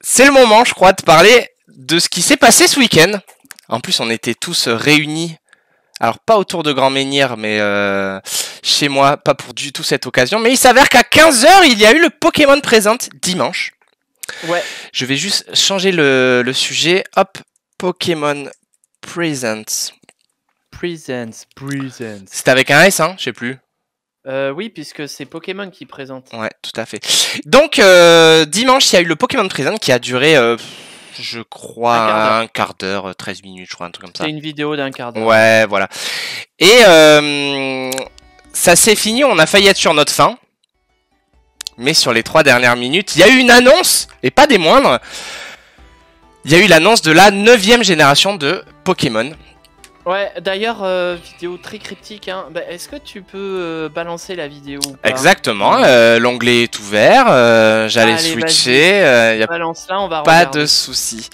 c'est le moment, je crois, de parler de ce qui s'est passé ce week-end. En plus, on était tous réunis. Alors, pas autour de Grand Menhir, mais chez moi, pas pour du tout cette occasion. Mais il s'avère qu'à 15 h, il y a eu le Pokémon Present dimanche. Ouais. Je vais juste changer le sujet. Hop, Pokémon Present. Presents. C'est avec un S, hein, je sais plus. Oui, puisque c'est Pokémon qui présente. Ouais, tout à fait. Donc, dimanche, il y a eu le Pokémon Present qui a duré, je crois, un quart d'heure, 13 minutes, je crois, un truc comme ça. C'est une vidéo d'un quart d'heure. Ouais, voilà. Et ça s'est fini, on a failli être sur notre fin. Mais sur les 3 dernières minutes, il y a eu une annonce, et pas des moindres. Il y a eu l'annonce de la 9e génération de Pokémon. Ouais, d'ailleurs, vidéo très cryptique. Hein. Bah, est-ce que tu peux balancer la vidéo ou pas? Exactement, l'onglet est ouvert, j'allais switcher, y a balance là, on va pas regarder. de souci.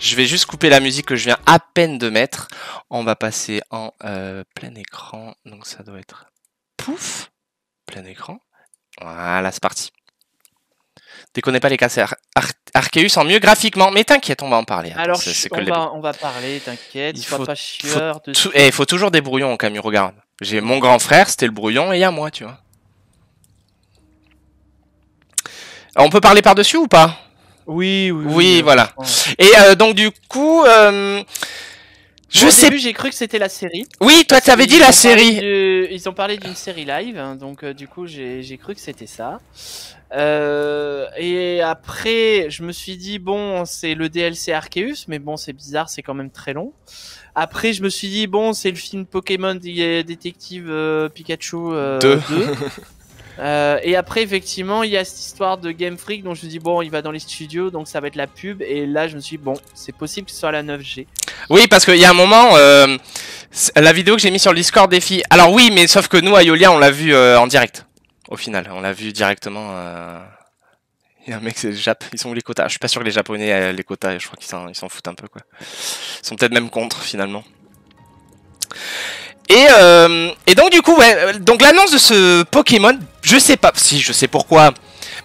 Je vais juste couper la musique que je viens à peine de mettre. On va passer en plein écran, donc ça doit être pouf, plein écran. Voilà, c'est parti. Déconnez pas les casses Arceus en mieux graphiquement, mais t'inquiète, on va en parler. Attends, alors, on va parler, t'inquiète, sois pas chieur. Il faut toujours des brouillons au Camus, regarde. J'ai mon grand frère, c'était le brouillon, et il y a moi, tu vois. Alors, on peut parler par-dessus ou pas? Oui, voilà. Et donc, du coup... Au début, j'ai cru que c'était la série. Oui, toi, tu avais dit la série. Ils ont parlé d'une série live, hein, donc du coup, j'ai cru que c'était ça. Et après, je me suis dit, bon, c'est le DLC Arceus, mais bon, c'est bizarre, c'est quand même très long. Après, je me suis dit, bon, c'est le film Pokémon Détective Pikachu 2. Et après, effectivement, il y a cette histoire de Game Freak, donc je me dis, bon, il va dans les studios, donc ça va être la pub. Et là, je me suis dit, bon, c'est possible que ce soit la 9G. Oui, parce qu'il y a un moment, la vidéo que j'ai mis sur le Discord des filles. Alors oui, mais sauf que nous, à Iolia, on l'a vu en direct. Au final, on l'a vu directement. Il y a un mec, c'est les Jap. Ils sont où les quotas? Je suis pas sûr que les Japonais les quotas. Je crois qu'ils s'en foutent un peu, quoi. Ils sont peut-être même contre, finalement. Et donc du coup, ouais, donc l'annonce de ce Pokémon, je sais pas, si je sais pourquoi,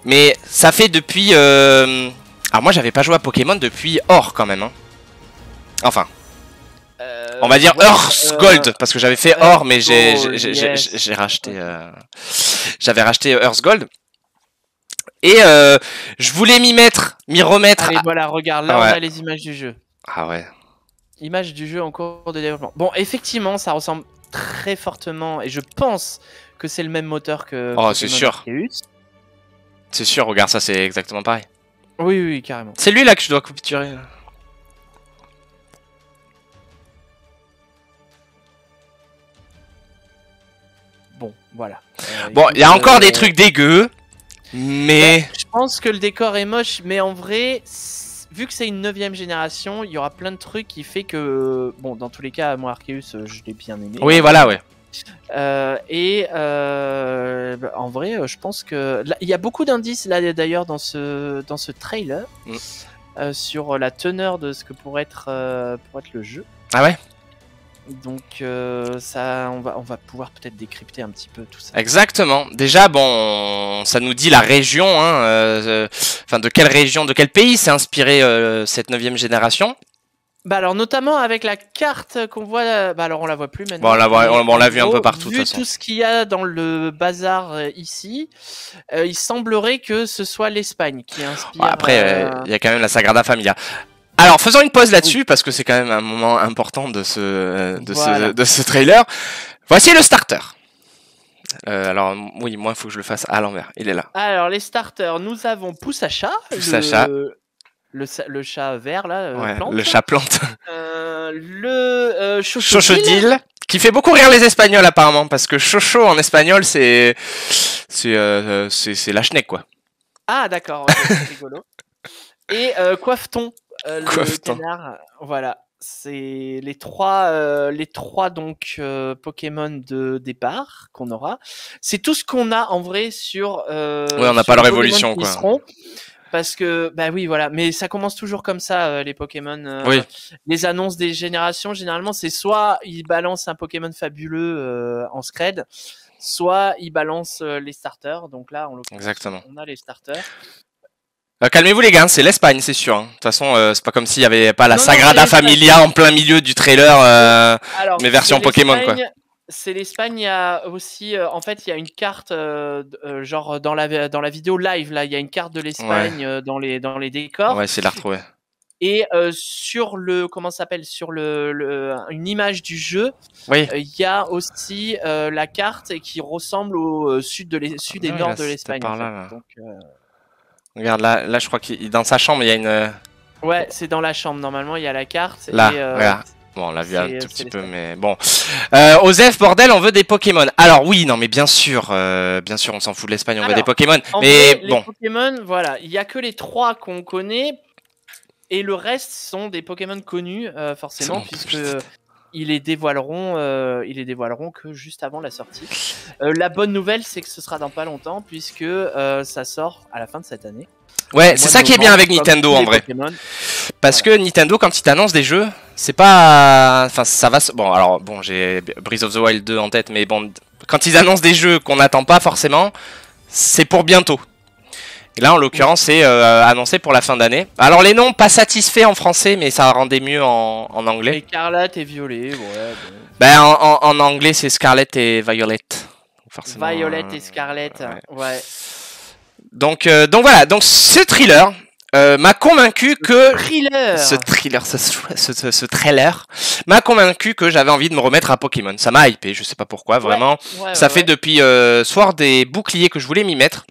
mais ça fait depuis... Alors moi j'avais pas joué à Pokémon depuis Or quand même, hein. Enfin, on va dire Earth Gold, parce que j'avais fait Or, mais j'ai racheté... J'avais racheté Earth Gold. Et je voulais m'y remettre... Allez, voilà, regarde, là on a les images du jeu. Ah ouais. Image du jeu en cours de développement. Bon, effectivement, ça ressemble très fortement, et je pense que c'est le même moteur que... Oh, c'est sûr. C'est sûr, regarde, ça c'est exactement pareil. Oui, oui, carrément. C'est lui là que je dois capturer. Bon, voilà. Bon, il y a encore des trucs dégueux, mais... Je pense que le décor est moche, mais en vrai... Vu que c'est une 9e génération, il y aura plein de trucs qui fait que... Bon, dans tous les cas, moi, Arceus, je l'ai bien aimé. Oui, voilà, ouais. En vrai, je pense que... Il y a beaucoup d'indices, là, d'ailleurs, dans ce trailer, sur la teneur de ce que pourrait être le jeu. Ah ouais? Donc, ça, on va pouvoir peut-être décrypter un petit peu tout ça. Exactement. Déjà, bon, ça nous dit la région, hein, enfin, de quelle région, de quel pays s'est inspiré cette 9e génération. Bah alors, notamment avec la carte qu'on voit, bah alors on la voit plus maintenant. Bon, on l'a vu un peu partout, de toute façon. Vu tout ce qu'il y a dans le bazar ici, il semblerait que ce soit l'Espagne qui inspire. Après, il y a quand même la Sagrada Familia. Alors, faisons une pause là-dessus, parce que c'est quand même un moment important de ce trailer. Voici le starter. Alors, oui, moi, il faut que je le fasse à l'envers. Il est là. Alors, les starters, nous avons Poussacha. Le chat vert, là. Ouais, plante. le chat plante. Le Chochodil, qui fait beaucoup rire les Espagnols, apparemment, parce que chocho en espagnol, c'est la schneck, quoi. Ah, d'accord, okay, c'est rigolo. Et Coiffeton. Le canard, voilà, c'est les trois donc Pokémon de départ qu'on aura. C'est tout ce qu'on a en vrai sur. Oui, on n'a pas leur évolution, quoi. Parce que bah oui, voilà, mais ça commence toujours comme ça les Pokémon. Oui. Les annonces des générations, généralement, c'est soit ils balancent un Pokémon fabuleux en scred, soit ils balancent les starters. Donc là, on a les starters. Calmez-vous les gars, c'est l'Espagne, c'est sûr. Hein. De toute façon, c'est pas comme s'il y avait pas la Non, Sagrada Familia en plein milieu du trailer, Alors, mais version Pokémon quoi. C'est l'Espagne, il y a aussi, en fait, il y a une carte, genre dans la vidéo live, là, il y a une carte de l'Espagne dans les décors. On va essayer de la retrouver. Et sur comment ça s'appelle, sur une image du jeu, oui. Il y a aussi la carte qui ressemble au sud et nord de l'Espagne. En fait. Donc, regarde là, je crois qu'il dans sa chambre, il y a une. Ouais, c'est dans la chambre. Normalement, il y a la carte. Là, regarde. Bon, on l'a vu un tout petit peu, mais bon. Osef, bordel, on veut des Pokémon. Alors oui, non, mais bien sûr, on s'en fout de l'Espagne, on veut des Pokémon. Mais vrai, bon. Les Pokémon, voilà, il y a que les 3 qu'on connaît, et le reste sont des Pokémon connus, forcément, puisque ils les dévoileront que juste avant la sortie. La bonne nouvelle, c'est que ce sera dans pas longtemps, puisque ça sort à la fin de cette année. Ouais, c'est ça qui est bien avec Nintendo en vrai. Pokémon. Parce que Nintendo, quand ils t'annoncent des jeux, c'est pas. Enfin, ça va. Bon, alors, bon, j'ai Breath of the Wild 2 en tête, mais bon, quand ils annoncent des jeux qu'on n'attend pas forcément, c'est pour bientôt. Et là, en l'occurrence, c'est annoncé pour la fin d'année. Alors, les noms, pas satisfaits en français, mais ça rendait mieux en anglais. Écarlate et Violet, ouais. Bon. Ben, en anglais, c'est Scarlet et Violet. Forcément. Violet et Scarlet, ouais. Donc voilà, donc ce thriller m'a convaincu que ce trailer m'a convaincu que j'avais envie de me remettre à Pokémon. Ça m'a hypé, je sais pas pourquoi, vraiment. Ça fait depuis Sword des boucliers que je voulais m'y mettre,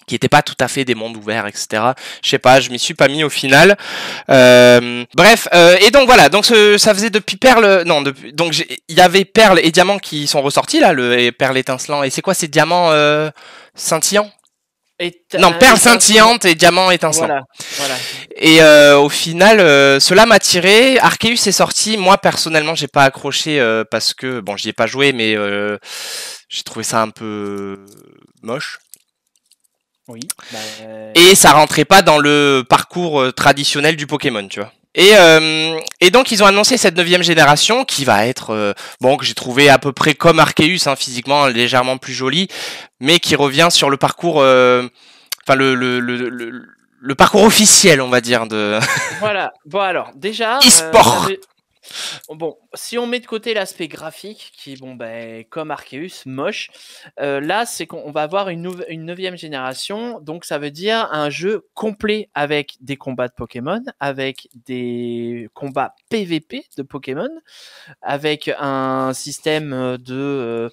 qui n'étaient pas tout à fait des mondes ouverts, etc. Je sais pas, je m'y suis pas mis au final. Bref, et donc voilà, donc ça faisait depuis Perle, non, donc il y avait Perle et Diamant qui sont ressortis là, le Perle étincelant. Et c'est quoi ces diamants scintillants? Non, perle scintillante et diamant étincelant. Voilà. Et au final, cela m'a tiré. Arceus est sorti. Moi, personnellement, j'ai pas accroché parce que, bon, j'y ai pas joué, mais j'ai trouvé ça un peu moche. Oui. Et ça rentrait pas dans le parcours traditionnel du Pokémon, tu vois. Et donc ils ont annoncé cette 9e génération qui va être bon, que j'ai trouvé à peu près comme Arceus, hein, physiquement légèrement plus joli, mais qui revient sur le parcours, enfin le parcours officiel, on va dire de. Voilà. Bon alors déjà. E-sport. Bon, si on met de côté l'aspect graphique, qui est bon, comme Arceus, moche, là c'est qu'on va avoir une 9e génération, donc ça veut dire un jeu complet avec des combats de Pokémon, avec des combats PVP de Pokémon, avec un système de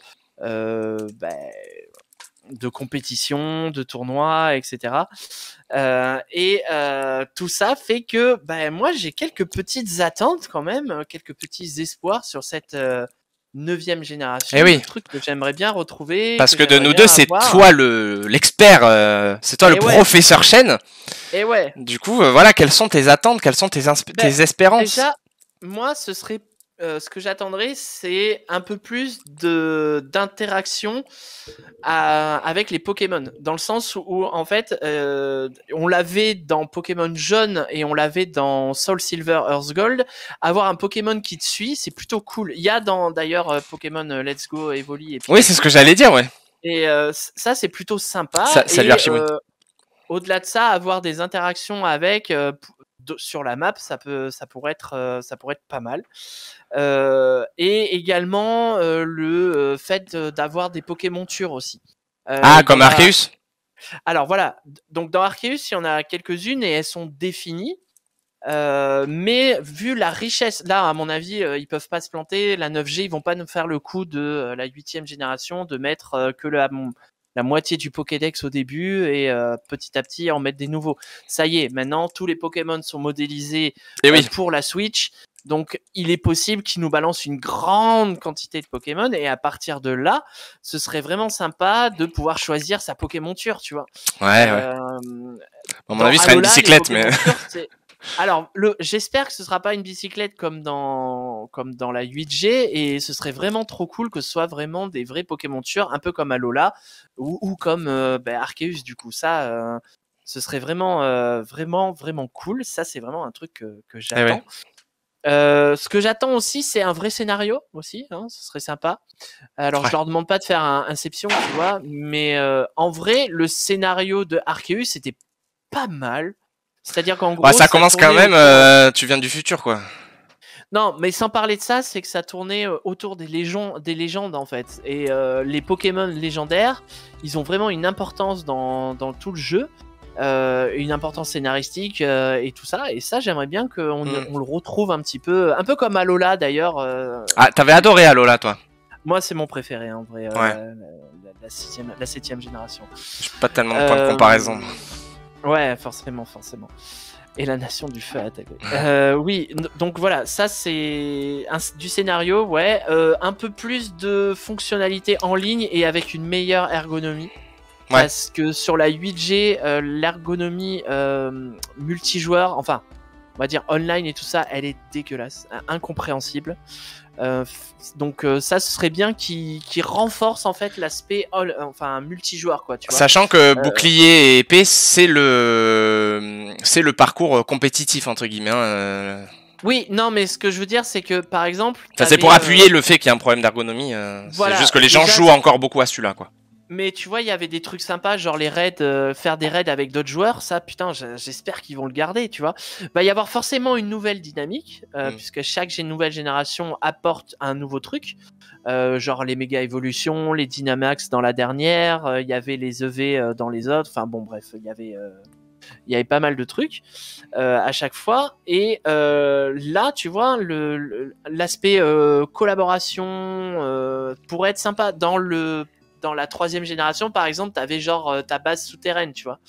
compétition, de tournois, etc. Tout ça fait que moi j'ai quelques petites attentes quand même, quelques petits espoirs sur cette 9e génération. Eh oui. Un truc que j'aimerais bien retrouver. Parce que de nous deux, c'est toi l'expert, c'est toi le professeur Chen. Et ouais. Du coup, voilà, quelles sont tes attentes, quelles sont tes espérances? Déjà, moi, ce serait ce que j'attendrais, c'est un peu plus d'interaction avec les Pokémon, dans le sens où en fait on l'avait dans Pokémon Jaune et on l'avait dans Soul Silver Earth Gold. Avoir un Pokémon qui te suit, c'est plutôt cool. Il y a d'ailleurs Pokémon Let's Go, Evoli et oui, c'est ce que j'allais dire, ouais. Et ça c'est plutôt sympa. Salut Archimoon. Au-delà de ça, avoir des interactions avec sur la map, ça pourrait être pas mal. Et également le fait d'avoir des Pokémontures aussi. Comme Arceus. Alors voilà, donc dans Arceus, il y en a quelques-unes et elles sont définies. Mais vu la richesse, là à mon avis, ils peuvent pas se planter. La 9G, ils vont pas nous faire le coup de la 8e génération de mettre que la moitié du Pokédex au début et petit à petit en mettre des nouveaux. Ça y est, maintenant tous les Pokémon sont modélisés pour la Switch. Donc, il est possible qu'ils nous balancent une grande quantité de Pokémon et à partir de là, ce serait vraiment sympa de pouvoir choisir sa Pokémonture, tu vois. Ouais. À mon avis, ce serait une bicyclette, mais. Alors, j'espère que ce sera pas une bicyclette comme dans la 8G et ce serait vraiment trop cool que ce soit vraiment des vrais Pokémontures, un peu comme Alola ou comme Arceus. Du coup, ça, ce serait vraiment cool. Ça, c'est vraiment un truc que j'attends. Ce que j'attends aussi, c'est un vrai scénario aussi, hein, ce serait sympa. Alors je leur demande pas de faire un Inception, tu vois, mais en vrai, le scénario de Arceus était pas mal. C'est-à-dire qu'en gros, Ouais, ça commence quand même, tu viens du futur, quoi. Non, mais sans parler de ça, c'est que ça tournait autour des légendes en fait. Et les Pokémon légendaires, ils ont vraiment une importance dans tout le jeu, une importance scénaristique et tout ça. Et ça, j'aimerais bien qu'on le retrouve un petit peu comme Alola d'ailleurs. Ah, t'avais adoré Alola, toi? Moi, c'est mon préféré en vrai. Ouais. La 7ème génération. J'ai pas tellement de points de comparaison. Ouais, forcément. Et la nation du feu attaque. Oui, donc voilà, ça c'est du scénario, ouais. Un peu plus de fonctionnalité en ligne et avec une meilleure ergonomie. Ouais. Parce que sur la 8G, l'ergonomie multijoueur, enfin, on va dire online et tout ça, elle est dégueulasse, incompréhensible. Donc ça, ce serait bien qu'il renforce en fait l'aspect multijoueur, quoi, tu vois. Sachant que bouclier et épée, c'est le parcours compétitif entre guillemets. Oui, non, mais ce que je veux dire, c'est que par exemple, c'est pour appuyer le fait qu'il y a un problème d'ergonomie. Voilà, c'est juste que les gens jouent encore beaucoup à celui-là, quoi. Mais tu vois, il y avait des trucs sympas, genre les raids, faire des raids avec d'autres joueurs, ça, putain, j'espère qu'ils vont le garder, tu vois. Va y avoir forcément une nouvelle dynamique, puisque chaque nouvelle génération apporte un nouveau truc. Genre les méga évolutions, les Dynamax dans la dernière, il y avait les EV dans les autres, enfin bon, bref, il y avait pas mal de trucs à chaque fois. Et là, tu vois, l'aspect collaboration pourrait être sympa dans la 3ème génération, par exemple, t'avais genre ta base souterraine, tu vois.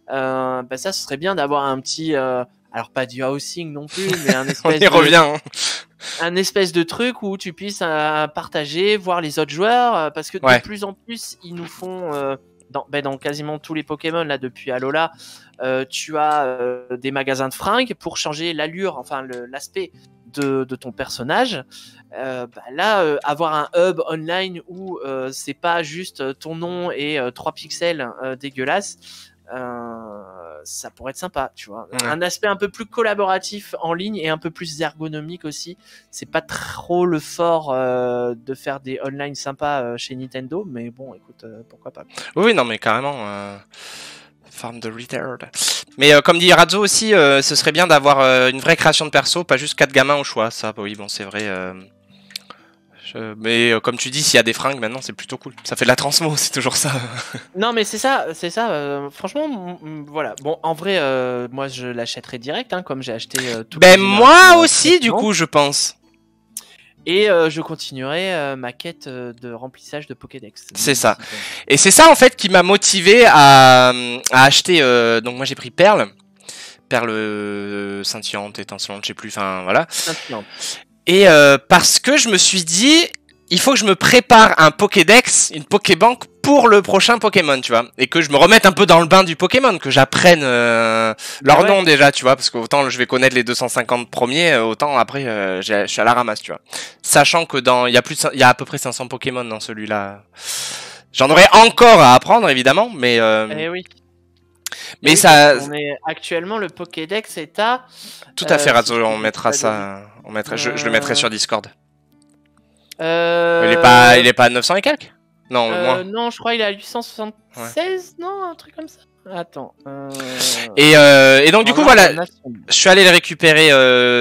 Ça, ce serait bien d'avoir un petit, alors pas du housing non plus, mais un espèce on y revient. Un espèce de truc où tu puisses partager, voir les autres joueurs, parce que de plus en plus, ils nous font dans quasiment tous les Pokémon là depuis Alola, tu as des magasins de fringues pour changer l'allure, enfin l'aspect de ton personnage. Là, avoir un hub online où c'est pas juste ton nom et 3 pixels dégueulasses, ça pourrait être sympa, tu vois. Un aspect un peu plus collaboratif en ligne et un peu plus ergonomique aussi. C'est pas trop le fort de faire des online sympas chez Nintendo, mais bon, écoute, pourquoi pas. Oui, non, mais carrément. Farm de Retard. Mais comme dit Razzo aussi, ce serait bien d'avoir une vraie création de perso, pas juste 4 gamins au choix. Ça, oui, bon, c'est vrai. Mais comme tu dis, s'il y a des fringues maintenant, c'est plutôt cool. Ça fait de la transmo, c'est toujours ça. Non, mais c'est ça. Franchement, voilà. Bon, en vrai, moi, je l'achèterai direct, comme j'ai acheté tout. Ben moi aussi, du coup, je pense. Et je continuerai ma quête de remplissage de Pokédex. C'est ça. Et c'est ça, en fait, qui m'a motivé à acheter. Donc, moi, j'ai pris Perle scintillante, étincelante, je sais plus. Enfin, voilà. Scintillante. Et parce que je me suis dit, il faut que je me prépare un Pokédex, une Pokébank pour le prochain Pokémon, tu vois. Et que je me remette un peu dans le bain du Pokémon, que j'apprenne leur nom déjà, tu vois. Parce qu'autant je vais connaître les 250 premiers, autant après je suis à la ramasse, tu vois. Sachant que il y a à peu près 500 Pokémon dans celui-là. J'en aurais encore à apprendre, évidemment, mais... Eh oui. Mais oui, ça... Actuellement, le Pokédex est à... Tout à fait, Razzo, on mettra ça... Je le mettrai sur Discord. Il est pas à 900 et quelques? Non, moins. Non, je crois qu'il est à 876, non? Un truc comme ça. Attends. Et donc, du coup, voilà, je suis allé le récupérer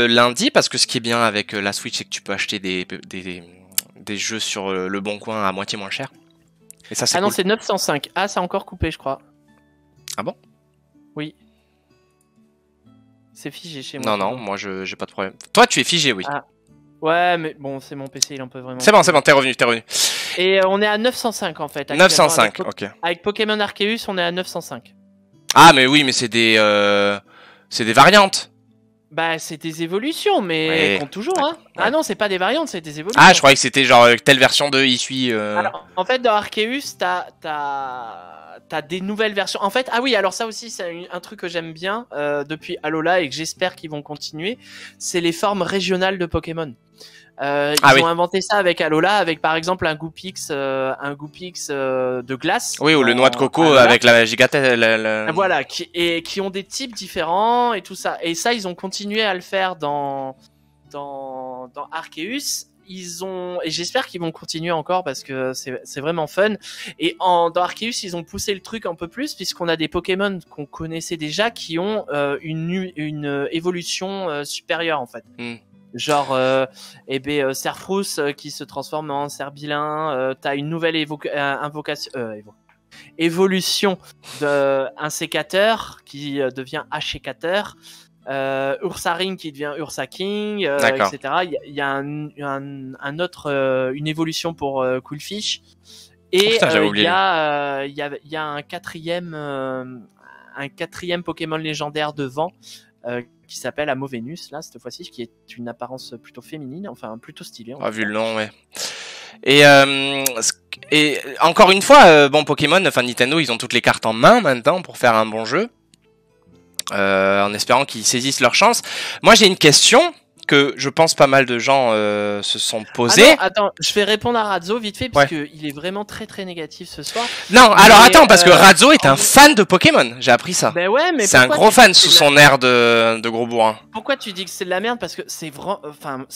lundi, parce que ce qui est bien avec la Switch, c'est que tu peux acheter des jeux sur le bon coin à moitié moins cher. Et ça, c'est cool. Non, c'est 905. Ah, ça a encore coupé, je crois. Ah bon? Oui. C'est figé chez moi. Non, moi j'ai pas de problème. Toi tu es figé, oui. Ah. Ouais, mais bon, c'est mon PC, il en peut vraiment. C'est bon, t'es revenu. Et on est à 905 en fait. 905, ok. Avec Pokémon Arceus, on est à 905. Ah, mais oui, mais c'est des variantes. Bah, c'est des évolutions, mais compte toujours, hein. Ah non, c'est pas des variantes, c'est des évolutions. Ah, je croyais que c'était genre telle version de il suit. Alors, en fait, dans Arceus, t'as des nouvelles versions. En fait, ah oui, alors ça aussi, c'est un truc que j'aime bien depuis Alola et que j'espère qu'ils vont continuer. C'est les formes régionales de Pokémon. Ils ont inventé ça avec Alola, avec par exemple un Goopix de glace. Oui, ou le noix de coco avec la gigatelle. Voilà, qui ont des types différents et tout ça. Et ça, ils ont continué à le faire dans Arceus. et j'espère qu'ils vont continuer encore parce que c'est vraiment fun. Et dans Arceus, ils ont poussé le truc un peu plus puisqu'on a des Pokémon qu'on connaissait déjà qui ont une évolution supérieure en fait. Genre Serfrousse qui se transforme en Cerbilin, t'as une nouvelle évolution d'un sécateur qui devient Hachécateur, Ursaring qui devient Ursaking, etc. Il y a une évolution pour Coolfish, et il y a un quatrième Pokémon légendaire de vent qui s'appelle Amovenus, là, cette fois-ci, qui est une apparence plutôt féminine, enfin plutôt stylée. Vu le nom, ouais. Et encore une fois, Pokémon, enfin Nintendo, ils ont toutes les cartes en main maintenant pour faire un bon jeu, en espérant qu'ils saisissent leur chance. Moi, j'ai une question que je pense pas mal de gens se sont posés. Ah non, attends, je vais répondre à Razzo vite fait, parce qu'il est vraiment très très négatif ce soir. Non, alors attends, parce que Razzo est un fan de Pokémon, j'ai appris ça. Ben ouais, mais c'est un gros fan sous son air de gros bourrin. Pourquoi tu dis que c'est de la merde? Parce que c'est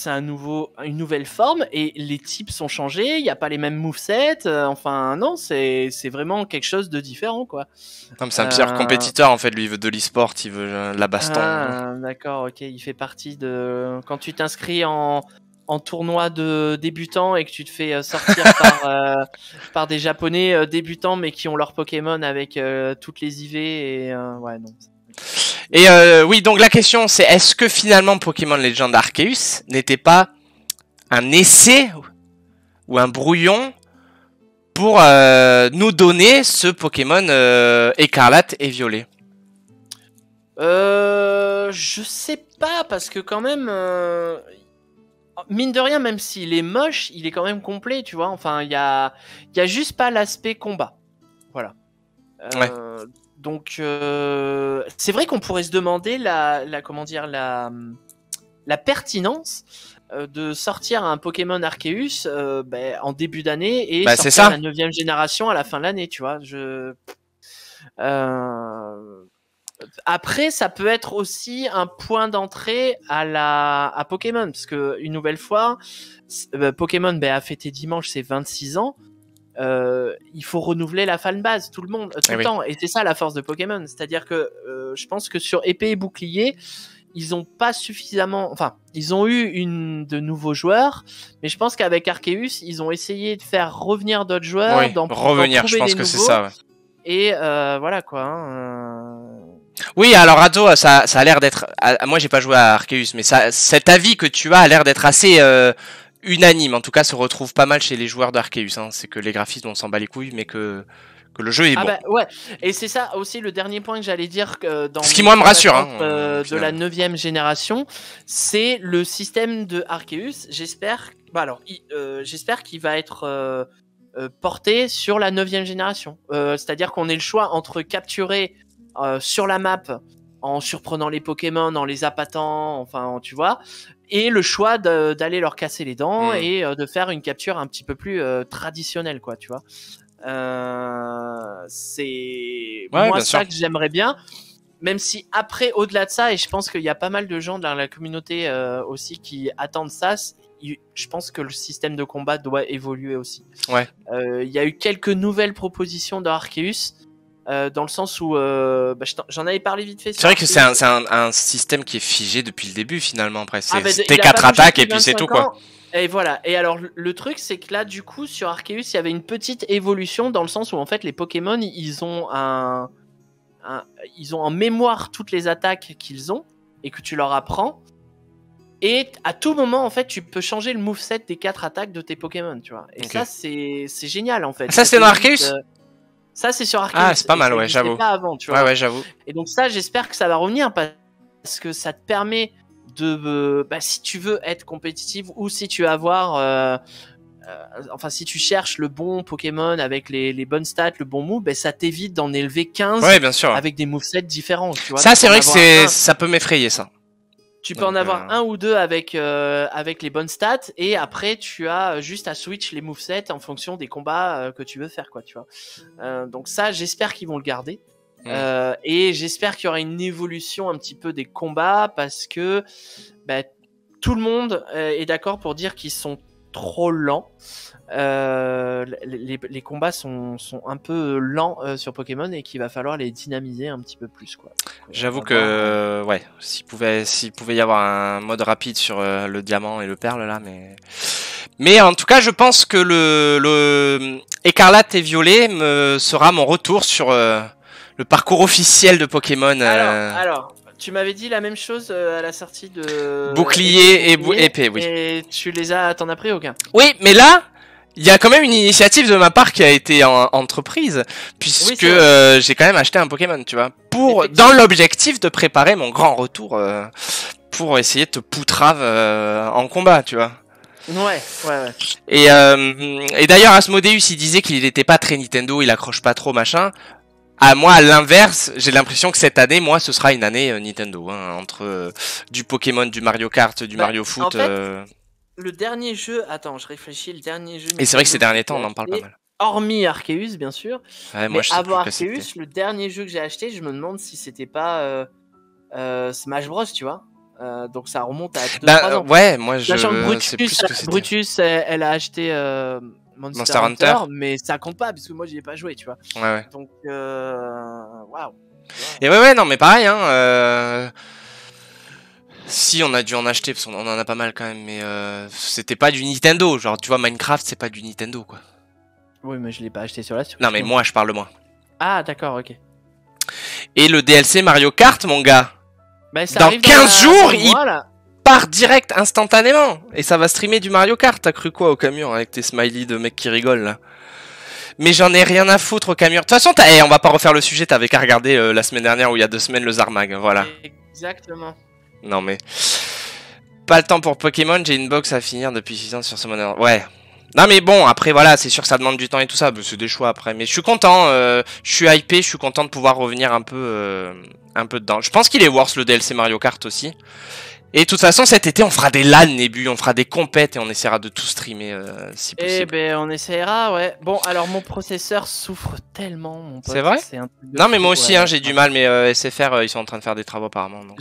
une nouvelle forme, et les types sont changés, il n'y a pas les mêmes movesets, non, c'est vraiment quelque chose de différent, quoi. Non, mais c'est un pire compétiteur, en fait, lui, il veut de l'e-sport, il veut la baston. Ah, d'accord, ok, il fait partie de... Quand tu t'inscris en tournoi de débutants et que tu te fais sortir par des Japonais débutants mais qui ont leur Pokémon avec toutes les IV et ouais, non. Et oui, donc la question c'est, est-ce que finalement Pokémon Legend Arceus n'était pas un essai ou un brouillon pour nous donner ce Pokémon écarlate et violet? Je sais pas, parce que quand même, mine de rien, même s'il est moche, il est quand même complet, tu vois. Enfin, il y a juste pas l'aspect combat. Voilà. Donc, c'est vrai qu'on pourrait se demander la pertinence de sortir un Pokémon Arceus en début d'année et sortir la 9e génération à la fin de l'année, tu vois. Après, ça peut être aussi un point d'entrée à Pokémon, parce que une nouvelle fois, Pokémon a fêté dimanche ses 26 ans. Il faut renouveler la fanbase, tout le temps, et c'est ça la force de Pokémon. C'est-à-dire que je pense que sur épée et bouclier, ils ont pas suffisamment, ils ont eu de nouveaux joueurs, mais je pense qu'avec Arceus, ils ont essayé de faire revenir d'autres joueurs, revenir. Je pense que c'est ça. Ouais. Et voilà quoi. Oui, alors Ado, ça a l'air d'être. Moi, j'ai pas joué à Arceus, mais cet avis que tu as a l'air d'être assez unanime. En tout cas, se retrouve pas mal chez les joueurs d'Arceus. Hein. C'est que les graphismes, on s'en bat les couilles, mais que le jeu est bon. Ouais, et c'est ça aussi le dernier point que j'allais dire dans ce qui moi me rassure de la 9e génération, c'est le système de Arceus. J'espère qu'il va être porté sur la 9e génération. C'est-à-dire qu'on ait le choix entre capturer sur la map en surprenant les Pokémon, en les appâtant, tu vois, et le choix d'aller leur casser les dents et de faire une capture un petit peu plus traditionnelle, quoi, tu vois. C'est moi ça que j'aimerais bien, même si après, au-delà de ça, et je pense qu'il y a pas mal de gens dans la communauté aussi qui attendent ça, je pense que le système de combat doit évoluer aussi. Ouais. Il y a eu quelques nouvelles propositions de Arceus, dans le sens où j'en avais parlé vite fait. C'est vrai que c'est un système qui est figé depuis le début finalement. Après, c'était 4 attaques et puis c'est tout, quoi. Et voilà. Et alors le truc, c'est que là, du coup, sur Arceus, il y avait une petite évolution dans le sens où en fait les Pokémon, ils ont en mémoire toutes les attaques qu'ils ont et que tu leur apprends. Et à tout moment, en fait, tu peux changer le moveset des 4 attaques de tes Pokémon, tu vois. Et ça, c'est génial, en fait. Ça, c'est dans Arceus. Ça, c'est sur Arceus. Ah, c'est pas mal, ouais, j'avoue. Pas avant, tu vois. Ouais, j'avoue. Et donc ça, j'espère que ça va revenir parce que ça te permet de, si tu veux être compétitif ou si tu veux avoir, si tu cherches le bon Pokémon avec les bonnes stats, le bon move, ça t'évite d'en élever 15 bien sûr. avec des movesets différents. Tu vois, ça, c'est vrai que ça peut m'effrayer, ça. Tu peux en avoir un ou deux avec les bonnes stats, et après tu as juste à switch les movesets en fonction des combats que tu veux faire, quoi, tu vois. Donc ça, j'espère qu'ils vont le garder. Et j'espère qu'il y aura une évolution un petit peu des combats, parce que tout le monde est d'accord pour dire qu'ils sont trop lent. Les combats sont un peu lents sur Pokémon et qu'il va falloir les dynamiser un petit peu plus, quoi. J'avoue que ouais, s'il pouvait y avoir un mode rapide sur le diamant et le perle là, mais en tout cas je pense que le écarlate et violet sera mon retour sur le parcours officiel de Pokémon. Alors, tu m'avais dit la même chose à la sortie de bouclier et épée, oui. Et t'en as pris aucun? Oui, mais là, il y a quand même une initiative de ma part qui a été entreprise, puisque j'ai quand même acheté un Pokémon, tu vois, dans l'objectif de préparer mon grand retour pour essayer de te poutrave en combat, tu vois. Ouais. Et d'ailleurs, Asmodeus, il disait qu'il n'était pas très Nintendo, il accroche pas trop, machin. Moi, à l'inverse, j'ai l'impression que cette année, moi, ce sera une année Nintendo, hein, entre du Pokémon, du Mario Kart, du Mario Foot. En fait, le dernier jeu, attends, je réfléchis, le dernier jeu. Et c'est vrai que ces derniers temps, on en parle pas mal. Hormis Arceus, bien sûr. Ouais, mais avant Arceus, le dernier jeu que j'ai acheté, je me demande si c'était pas Smash Bros, tu vois. Donc ça remonte à 2-3 ans. Ouais, moi je sais plus que c'était. Brutus, elle a acheté Monster Hunter, mais ça compte pas parce que moi j'y ai pas joué, tu vois. Ouais. Donc waouh. Et ouais, non, mais pareil, hein. Si on a dû en acheter parce qu'on en a pas mal quand même, mais c'était pas du Nintendo. Genre, tu vois, Minecraft, c'est pas du Nintendo, quoi. Oui, mais je l'ai pas acheté sur la Switch. Non, mais moi, je parle de moi. Ah, d'accord, ok. Et le DLC Mario Kart, mon gars. Bah, ça dans 15 jours, il part direct, instantanément. Et ça va streamer du Mario Kart. T'as cru quoi au camion avec tes smileys de mecs qui rigolent, là? Mais j'en ai rien à foutre au camion. De toute façon, on va pas refaire le sujet. T'avais qu'à regarder la semaine dernière ou il y a 2 semaines le Zarmag. Voilà. Exactement. Non, mais... Pas le temps pour Pokémon. J'ai une box à finir depuis 6 ans sur ce modèle. Ouais. Non, mais bon, après, voilà, c'est sûr que ça demande du temps et tout ça. C'est des choix après. Mais je suis content. Je suis hypé. Je suis content de pouvoir revenir un peu dedans. Je pense qu'il est worth le DLC Mario Kart aussi. Et de toute façon, cet été, on fera des LAN, Nébu, on fera des compètes et on essaiera de tout streamer si possible. Eh ben, on essaiera, ouais. Bon, alors mon processeur souffre tellement, mon pote. C'est vrai? Non, mais moi aussi, ouais, hein, j'ai du mal, mais SFR, ils sont en train de faire des travaux apparemment. Donc.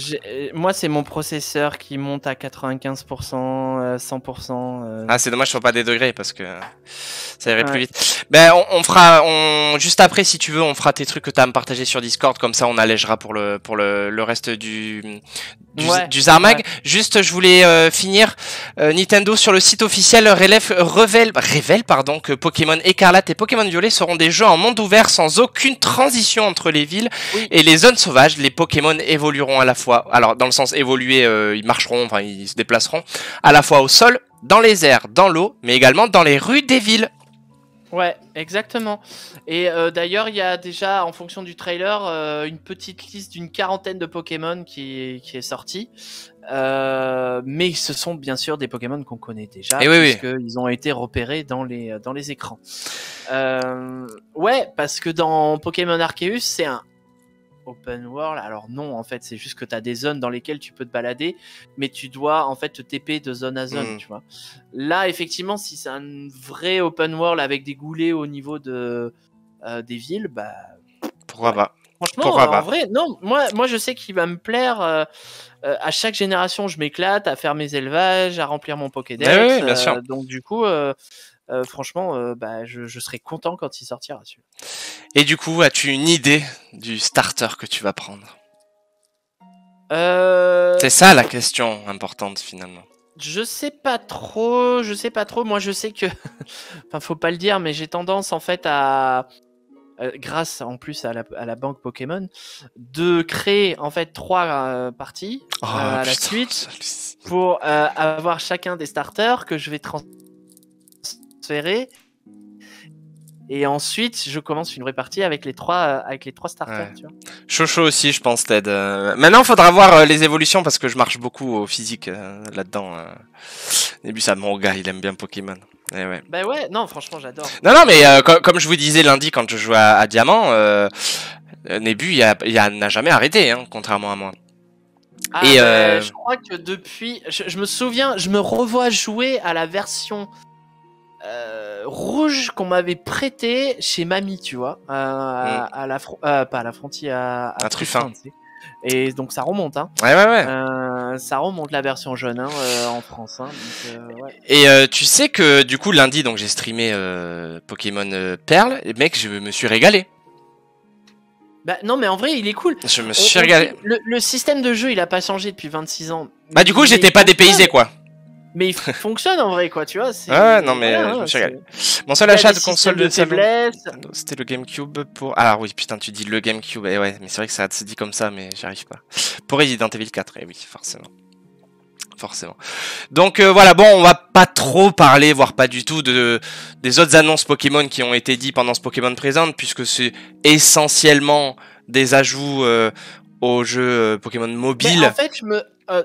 Moi, c'est mon processeur qui monte à 95%, 100%. Ah, c'est dommage, je ne vois pas des degrés parce que ça irait plus vite. Ben, on fera, juste après, si tu veux, on fera tes trucs que tu as à me partager sur Discord, comme ça on allègera pour le reste du Zarmag. Ouais. Juste, je voulais finir. Nintendo sur le site officiel révèle que Pokémon Écarlate et Pokémon Violet seront des jeux en monde ouvert sans aucune transition entre les villes et les zones sauvages. Les Pokémon évolueront à la fois, alors dans le sens évoluer, ils marcheront, enfin ils se déplaceront à la fois au sol, dans les airs, dans l'eau, mais également dans les rues des villes. Ouais, exactement. Et d'ailleurs, il y a déjà, en fonction du trailer, une petite liste d'une 40aine de Pokémon qui est sortie. Mais ce sont bien sûr des Pokémon qu'on connaît déjà, puisqu'ils ont été repérés dans les écrans. Ouais, parce que dans Pokémon Arceus, c'est un open world. Alors non, en fait, c'est juste que tu as des zones dans lesquelles tu peux te balader, mais tu dois en fait te TP de zone à zone, tu vois. Là, effectivement, si c'est un vrai open world avec des goulets au niveau des villes, bah pourquoi pas. Franchement, en vrai, non, moi je sais qu'il va me plaire. À chaque génération, je m'éclate à faire mes élevages, à remplir mon Pokédex. Oui, bien sûr. Donc du coup, franchement, je serai content quand il sortira. Et du coup, as-tu une idée du starter que tu vas prendre? C'est ça la question importante finalement. Je sais pas trop. Moi, je sais que, enfin, faut pas le dire, mais j'ai tendance en fait à grâce en plus à la banque Pokémon, de créer en fait 3 parties à la suite pour avoir chacun des starters que je vais transférer. Et ensuite, je commence une vraie partie avec les 3 starters. Tu vois. Chaud aussi, je pense, Ted. Maintenant, il faudra voir les évolutions parce que je marche beaucoup au physique là-dedans. Au début, ça, mon gars, il aime bien Pokémon. Et ouais. Bah ouais, non, franchement, j'adore. Non, mais comme je vous disais lundi quand je jouais à Diamant, Nébu, n'a jamais arrêté, hein, contrairement à moi. Ah, et je crois que depuis, je me souviens, je me revois jouer à la version rouge qu'on m'avait prêté chez Mamie, tu vois, pas à la frontière, à Truffin. Et donc ça remonte, hein. Ouais. Ça remonte la version jaune hein, en France. Hein, donc, ouais. Et tu sais que du coup lundi donc j'ai streamé Pokémon Perle et mec je me suis régalé. Bah non mais en vrai il est cool. Je me suis régalé. Le système de jeu il a pas changé depuis 26 ans. Bah du coup j'étais pas dépaysé quoi. Mais il fonctionne en vrai quoi tu vois. Ouais non mais je me suis régalé. Mon seul achat de console de salon c'était le GameCube pour... Ah oui putain tu dis le GameCube et ouais mais c'est vrai que ça se dit comme ça mais j'y arrive pas. Pour Resident Evil 4 et oui forcément. Donc voilà, bon, on va pas trop parler, voire pas du tout, des autres annonces Pokémon qui ont été dites pendant ce Pokémon Present, puisque c'est essentiellement des ajouts aux jeux Pokémon mobile. En fait,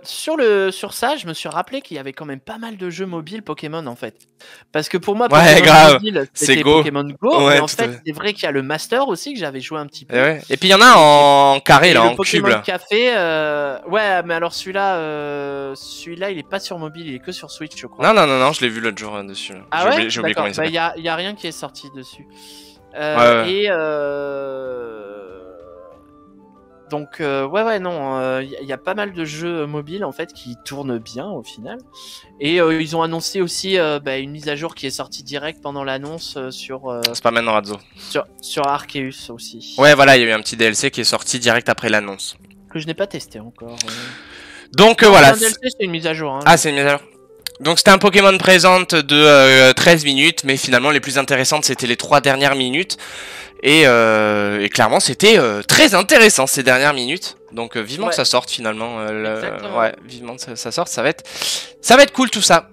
sur ça, je me suis rappelé qu'il y avait quand même pas mal de jeux mobiles Pokémon en fait. Parce que pour moi, Pokémon mobile, c'était Pokémon Go, mais en fait, c'est vrai qu'il y a le Master aussi que j'avais joué un petit peu. Et puis il y en a en carré là, en Pokémon cube. Café, ouais, mais alors celui-là, il est pas sur mobile, il est que sur Switch, je crois. Non, je l'ai vu l'autre jour dessus. Ah ouais, j'ai oublié comment il s'appelle. Il y a rien qui est sorti dessus. Et donc ouais non, il y a pas mal de jeux mobiles en fait qui tournent bien au final. Et ils ont annoncé aussi une mise à jour qui est sortie direct pendant l'annonce sur Spaman Razzo. Sur Arceus aussi. Ouais voilà, il y a eu un petit DLC qui est sorti direct après l'annonce. Que je n'ai pas testé encore. Donc voilà. Un DLC c'est une mise à jour. Hein, ah c'est une mise à jour. Donc c'était un Pokémon Present de 13 minutes, mais finalement les plus intéressantes c'était les 3 dernières minutes. Et clairement c'était très intéressant ces dernières minutes. Donc vivement que ça sorte finalement. Ouais, vivement que ça sorte, ça va être cool tout ça.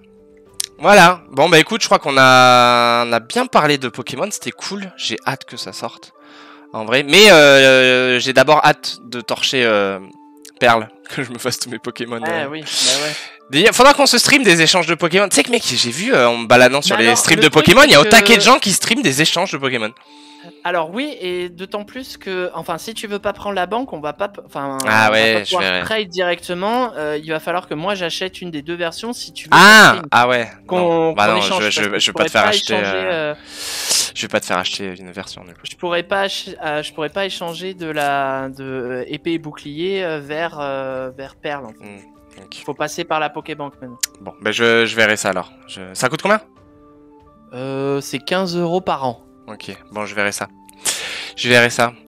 Voilà. Bon bah écoute, je crois qu'on a bien parlé de Pokémon, c'était cool. J'ai hâte que ça sorte. En vrai. Mais j'ai d'abord hâte de torcher Perle, que je me fasse tous mes Pokémon. Oui, bah ouais. Il faudra qu'on se stream des échanges de Pokémon. Tu sais que mec, j'ai vu en me baladant sur les streams de Pokémon, il y a au taquet de gens qui streament des échanges de Pokémon. Alors oui, et d'autant plus que, enfin, si tu veux pas prendre la banque, on va pas, enfin, ah ouais, on va pas pouvoir trade directement. Il va falloir que moi j'achète une des deux versions si tu veux. Ah ouais. Qu'on échange. Je vais pas te faire acheter. Je vais pas te faire acheter une version. Je pourrais pas échanger de épée et bouclier vers Perle. En fait. Okay. Faut passer par la Pokébank maintenant. Bon, ben je verrai ça alors. Ça coûte combien? C'est 15 € par an. Ok, bon je verrai ça.